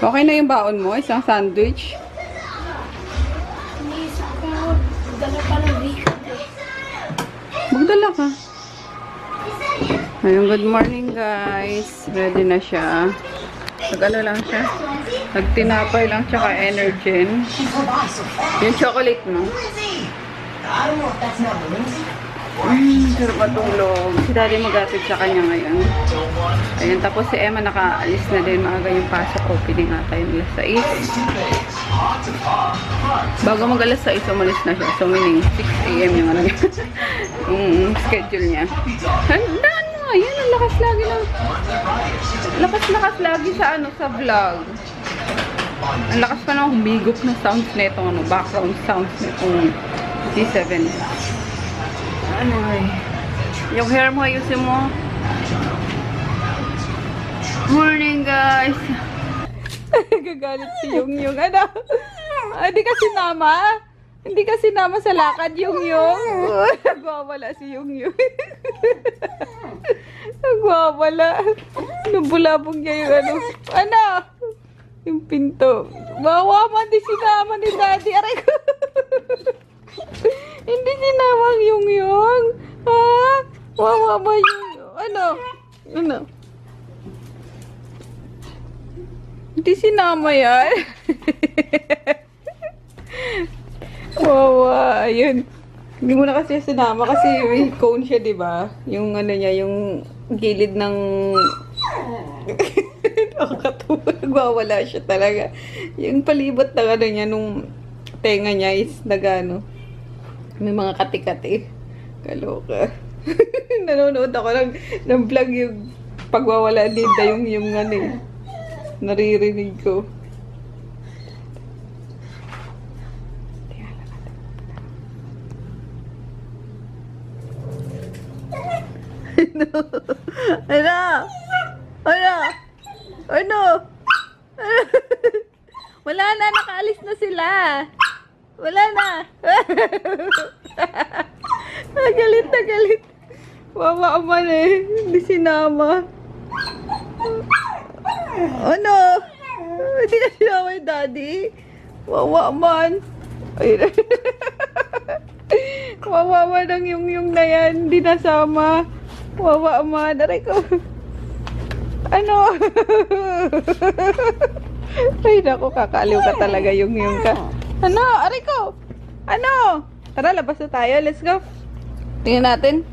Okay na yung baon mo? Isang sandwich? Iniisip ko dala pa ng weekend eh. Magdala ka. Ayun, good morning guys. Ready na siya. Nag-ano lang siya. Nagtinapay lang tsaka Energen. Yung chocolate mo. Sarap matulog. Si daddy mag-atid sa kanya ngayon. Ayun, tapos si Emma nakaalis na din. Maaga yung pasok. Opening ata yung alas 6. Bago mag alas 6, umalis na siya. So meaning 6 AM yung ano niya. Schedule niya. Handaan mo. Ayun, ang lakas lagi ng... Lakas lagi sa ano, sa vlog. Ang lakas pa ng humigop na sounds nito, ano, background sounds nitong G7. Anyway, yung hair mo, ayusin mo. Morning, guys. Gagalit si Yung. Ano? Hindi kasi nama. Hindi kasi nama sa lakad, Yung. Nagwawala si Yung. Nagwawala. Nabulabog niya yung ano. Ano? Yung pinto. Wawaman, di sinama ni daddy. Aray ko. Hindi sinama yung. Ha? Wawaman yung. Ano? Ano? Hindi sinama yan. Wawa. Ayun. Hindi mo na kasi sinama kasi may cone siya, diba? Yung ano niya, yung gilid ng... Nakakatuwa. Nagwawala siya talaga. Yung palibot ng ano niya, nung tenga niya is nagano. May mga kati-kati. Kaloka. Nanonood ako ng vlog yung pagwawala nila yung ano eh. Naririnig ko. Ano? Ano? Ano? Wala na, nakaalis na sila. Wala na. Nagalit na galit. Wawa man eh. Hindi sinama. Ano? Hindi na sinama yung daddy. Wawa man. Ayun. Wawa man ang yung na yan. Hindi nasama. Wawa man. Aray ko. Ano? Ay, naku, kakaliw ka talaga yung ka. Ano? Aray ko! Ano? Tara, labas na tayo. Let's go. Tingnan natin.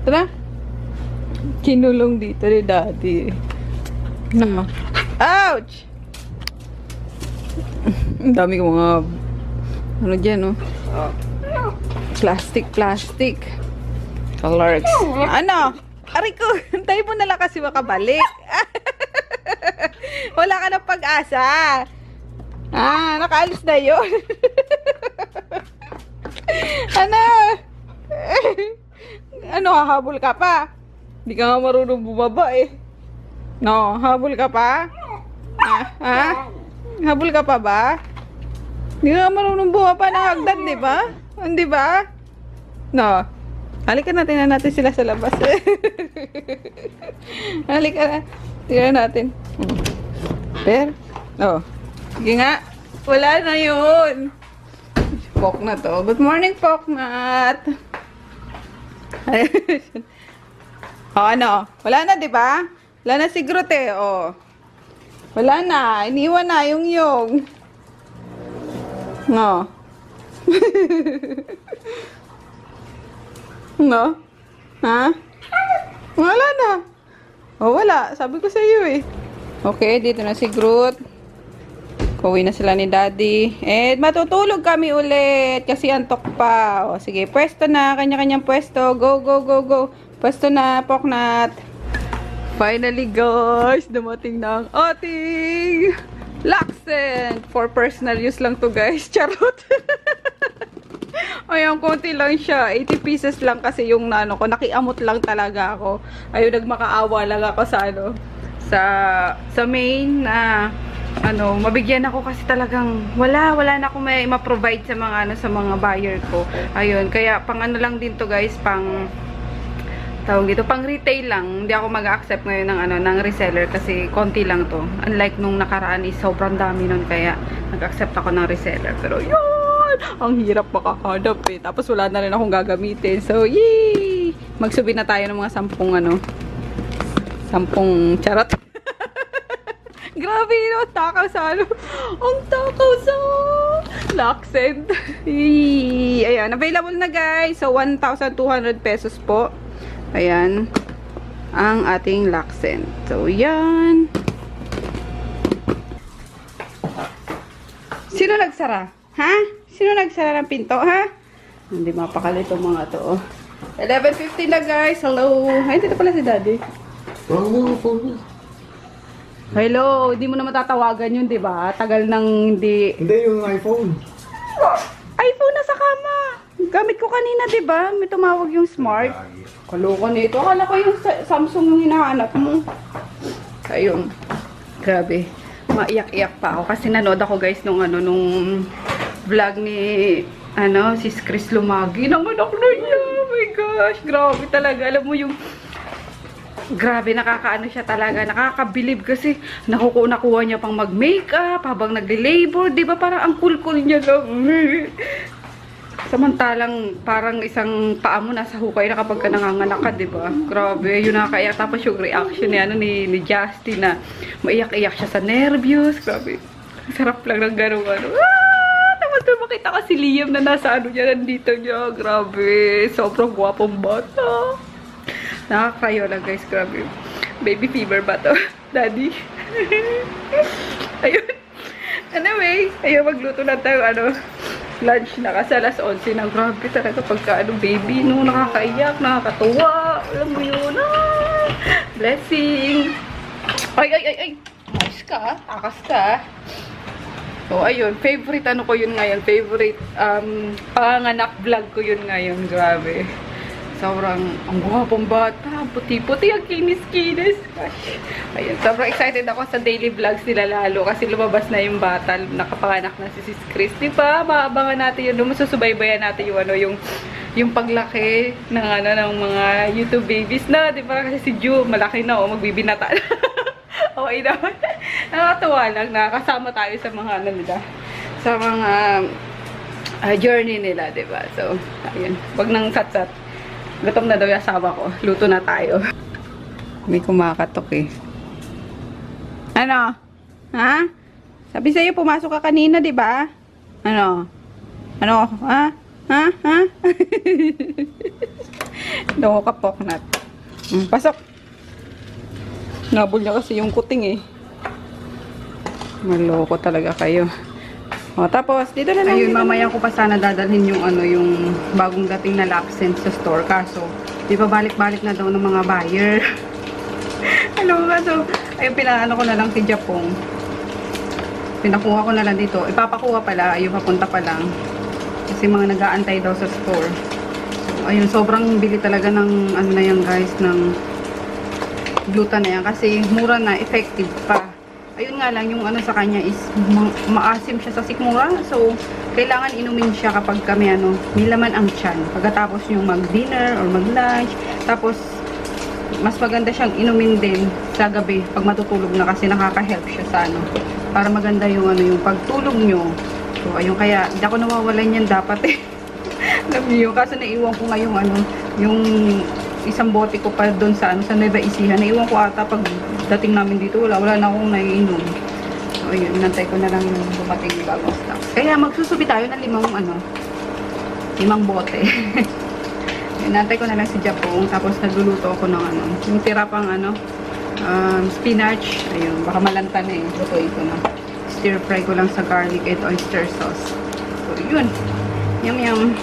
Tara. Kinulong dito ni daddy. No. Ouch! Ang dami ko mga... Ano dyan, oh? Plastic. Colors. Ano? Aray ko, tayo mo na lang kasi makabalik. Wala ka ng pag-asa. Nakaalis na yun. Ano? Ano, hahabol ka pa? Hindi ka nga marunong bumaba eh. No, habol ka pa? Habol ka pa ba? Hindi ka nga marunong bumaba ng hagdan, di ba? Hindi ba? No. Halika na, tingnan natin sila sa labas. Halika na. Tingnan natin. Per? Oh. Sige nga. Wala na yun. Poknat, oh. Good morning, Poknat. Oh, ano? Wala na, di ba? Wala na si Groot, eh. Oh. Wala na. Iniwan na yung. No. No? Ha? Wala na. Oh, wala. Sabi ko sa iyo eh. Okay, dito na si Groot. Kuwi na sila ni Daddy. Eh, matutulog kami ulit kasi antok pa. O, sige, pwesto na. Kanya-kanyang pwesto. Go. Pwesto na, Poknat. Finally, guys. Dumating na ang ating Laxent. For personal use lang to, guys. Charot. Ayan, konti lang siya. 80 pieces lang kasi yung ano ko. Nakiamot lang talaga ako. Ayun, nagmakaawa lang ako sa ano. Sa main na ano, mabigyan ako kasi talagang wala na ako may ma-provide sa mga ano, sa mga buyer ko. Ayun, kaya pang ano lang din to guys, pang tawag dito, pang retail lang. Hindi ako mag-accept ngayon ng, ng reseller kasi konti lang to. Unlike nung nakaraan is sobrang dami nun kaya nag-accept ako ng reseller. Pero yun! Ang hirap makahanap eh. Tapos wala na rin akong gagamitin. So, yay! Magsubi na tayo ng mga 10 charot. Grabe yun, ang takaw sa ano. Ang takaw sa Laksend. Ayan, available na guys. So, 1,200 pesos po. Ayan, ang ating Laksend. So, yan. Sino nagsara? Ha? Sino nagsara ng pinto, ha? Hindi mapakali itong mga to, oh. 11:50 na guys. Hello. Ay, dito pala si Daddy. Hello, hindi mo na matatawagan yun, di ba? Tagal nang hindi... Hindi, yung iPhone. iPhone na sa kama. Gamit ko kanina, di ba? May tumawag yung smart. Kaloko nito. Akala ko yung Samsung yung hinahanap mo. Ayun. Grabe. Maiyak-iyak pa ako. Kasi nanood ako guys nung vlog ni si Chris Lumagi. Nang anak na niya. Oh my gosh. Grabe talaga. Alam mo yung... Grabe, nakakaano siya talaga. Nakakabilib kasi nakuha niya pang mag-makeup habang nagle-labor. Diba parang ang cool-cool niya lang. Samantalang parang isang paa mo nasa hukay na kapag ka nanganganak ka, diba? Grabe, yun nakakaiyak. Tapos yung reaction ni Justin na maiyak-iyak siya sa nervyos. Grabe, sarap lang ng gano'n. Tapos makita ka si Liam na nasa nandito niya. Grabe, sobrang gwapong bata. Nakakayo lang guys, grabe. Baby fever ba to? Daddy? Ayun. Anyway, ayun, magluto na tayo, lunch na kasi alas 11 na. Grabe talaga pagka, baby, no, nakakaiyak, nakakatuwa. Alam mo yun, blessing. Ay. Ayos ka, takas ka. So, ayun, favorite ko yun ngayon. Favorite, panganak vlog ko yun ngayon. Grabe. Sobrang, ang guwapong bata. Puti-puti, ang kinis-kinis. Ayun, sobrang excited ako sa daily vlogs nila lalo. Kasi lumabas na yung bata. Nakapanganak na si Sis Chris. Diba? Maabangan natin yun. Masusubaybayan natin yung paglaki ng, ng mga YouTube babies na. Diba? Kasi si Ju, malaki na. Magbibinata na. Okay naman. Nakakatawa lang na kasama tayo sa mga nila. Sa mga journey nila. Diba? So, ayun. Wag nang sat-sat. Gutom na daw yung asawa ko. Luto na tayo. May kumakatok eh. Ano? Ha? Sabi sa'yo, pumasok ka kanina, di ba? Ano? Ano? Ha? Ha? Ha? Loko ka, poknat. Pasok. Nabol niya kasi yung kuting eh. Maloko talaga kayo. O, tapos, dito na lang. Ayun, mamaya ko pa sana dadalhin yung yung bagong dating na Lapsend sa store. Kaso, di ba balik-balik na daw ng mga buyer. Alam mo ba, so, ayun, pinano ko na lang si Japong. Pinakuha ko na lang dito. Ipapakuha pala, ayun, papunta pa lang. Kasi mga nag-aantay daw sa store. So, ayun, sobrang bili talaga ng, na yan guys, ng gluten na yan. Kasi mura na, effective pa. Ayun nga lang, yung sa kanya is maasim siya sa sikmura. So, kailangan inumin siya kapag kami nilaman ang tiyan. Pagkatapos yung mag-dinner or mag-lunch. Tapos, mas maganda siyang inumin din sa gabi pag matutulog na kasi nakaka-help siya sa para maganda yung yung pagtulog nyo. So, ayun, kaya hindi ako nawawalan yan dapat eh. Alam niyo, kasi naiwan ko nga yung isang bote ko pa doon sa Nueva Ecija. Naiwan ko ata pag dating namin dito, wala na akong naiinom. So, yun, inantay ko na lang yung dumating yung bagong stock. Kaya magsusubi tayo ng 5 bote. Inantay ko na lang si Japong, tapos nagluluto ako ng yung tira pang spinach. Ayun, baka malanta na eh. Lutuin ko na. Stir fry ko lang sa garlic and oyster sauce. So, yun. Yum, yum.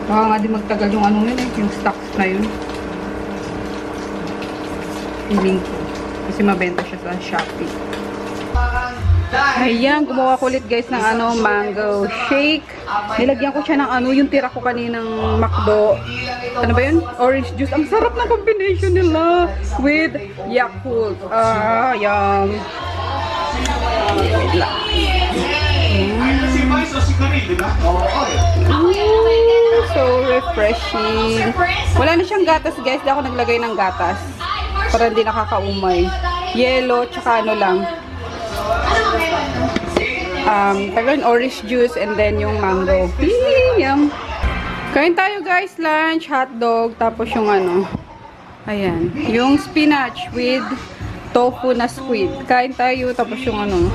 Baka nga di magtagal yung yun eh, yung stocks na yun. Feeling ko. Kasi mabenta siya sa Shopee. Ayan, gumawa ko ulit guys ng mango shake. Nilagyan ko siya ng yung tira ko kaninang McDo. Ano ba yun? Orange juice. Ang sarap ng combination nila with Yakult. Yum. So refreshing. Wala na siyang gatas guys. Di ako naglagay ng gatas. Para hindi nakakaumay. Yellow, tsaka ano lang. Tagalan orange juice and then yung mango. Yum! Kain tayo guys, lunch, hotdog, tapos yung ano. Ayan. Yung spinach with tofu na squid. Kain tayo, tapos yung ano,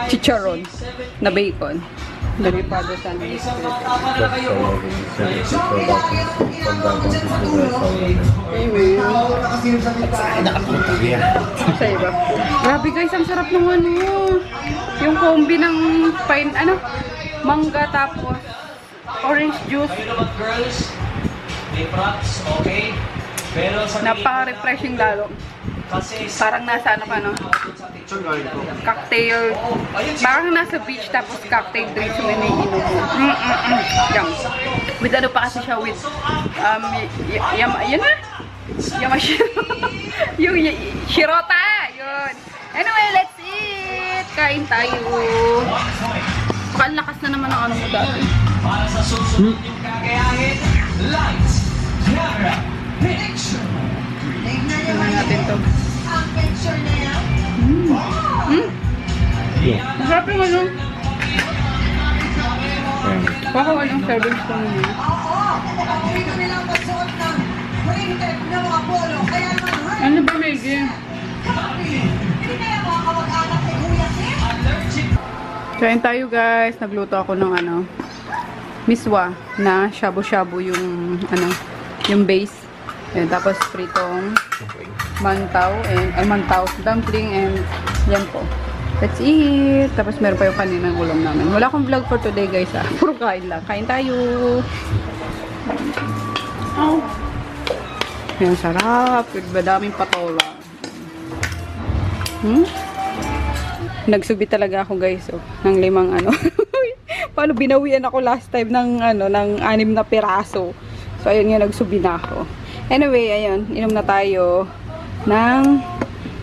chicharon na bacon. Daripado sa ano. Sa iba. Grabe guys, ang sarap ng ano. Yung kombi ng pine, ano, mangga tapos orange juice. Napaka-refreshing lalo. Parang nasa ano pa, no? Cocktail. Parang nasa beach tapos cocktail drinks yung iniinom mo. Yum. With ano pa kasi siya with yun na? Yamashiro. Yung shirota. Yun. Anyway, let's eat. Kain tayo. Ang lakas na naman ang ano mo dati. Para sa susunod yung kakayahin, lights, camera, picture. Tingnan natin to. Ang picture na yan? Masarap yung ano. Baka anong serving spoon niya. Ano ba may game? Kain tayo guys. Nagluto ako ng ano, miswa na shabu-shabu yung ano, yung base. Ayan, tapos pritong mantaw and mantaw dumpling and yan po. Let's eat. Tapos meron pa yung kaninang ulam namin. Wala akong vlog for today guys ah. Puro kain lang. Kain tayo. Oh. Ayan, sarap. Madaming patola. Nagsubi talaga ako guys oh, ng 5 ano. Paano binawian ako last time ng ano, ng 6 na piraso. So ayun nga, nagsubi na ako. Anyway, ayun, inom na tayo ng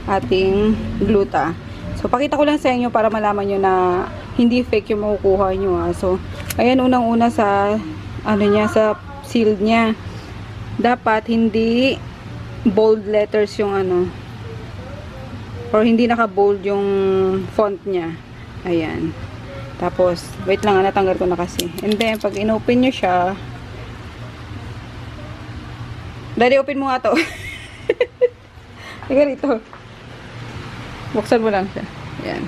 ating gluta. So pakita ko lang sa inyo para malaman nyo na hindi fake yung makukuha nyo ha. So ayan, unang-una sa ano niya, sa seal niya. Dapat hindi bold letters yung ano, or hindi naka-bold yung font niya. Ayan. Tapos, wait lang, natanggal ko na kasi. And then, pag in-open nyo siya, Daddy, open mo nga to. Teka rito. Buksan mo lang siya. Ayan.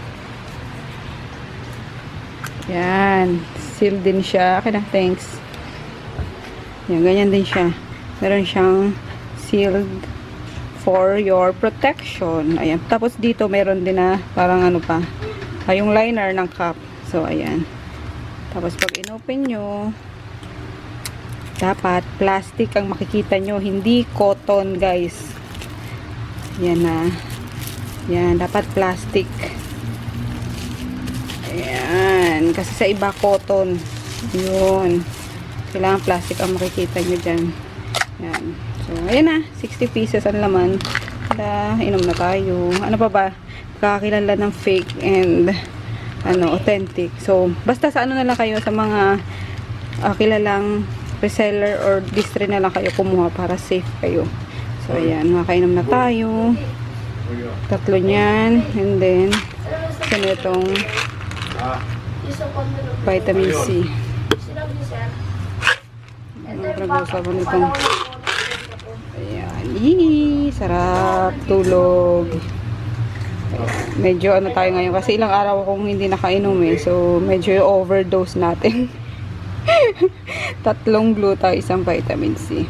Ayan. Seal din siya. Okay na, thanks. Ayan, ganyan din siya. Meron siyang sealed for your protection. Ayan. Tapos dito meron din na parang ano pa, yung liner ng cup. So ayan. Tapos pag inopen nyo, dapat plastic ang makikita nyo, hindi cotton guys. Yan na. Yan, dapat plastic. Ayan. Kasi sa iba cotton. Yun. Kailangan plastic ang makikita nyo dyan. Yan. So, ayan na. 60 pieces ang laman. Inom na tayo. Ano pa ba? Kakakilala ng fake and ano, authentic. So, basta sa ano na lang kayo, sa mga kilalang reseller or distri na lang kayo kumuha para safe kayo. So, ayan. Makainom na tayo. 3 niyan. And then, ganitong vitamin C. Pinag-usapan nitong ayan. Yee! Sarap. Tulog. Ayan. Medyo ano tayo ngayon kasi ilang araw akong hindi nakainom eh. So, medyo overdose natin. 3 gluta, 1 vitamin C.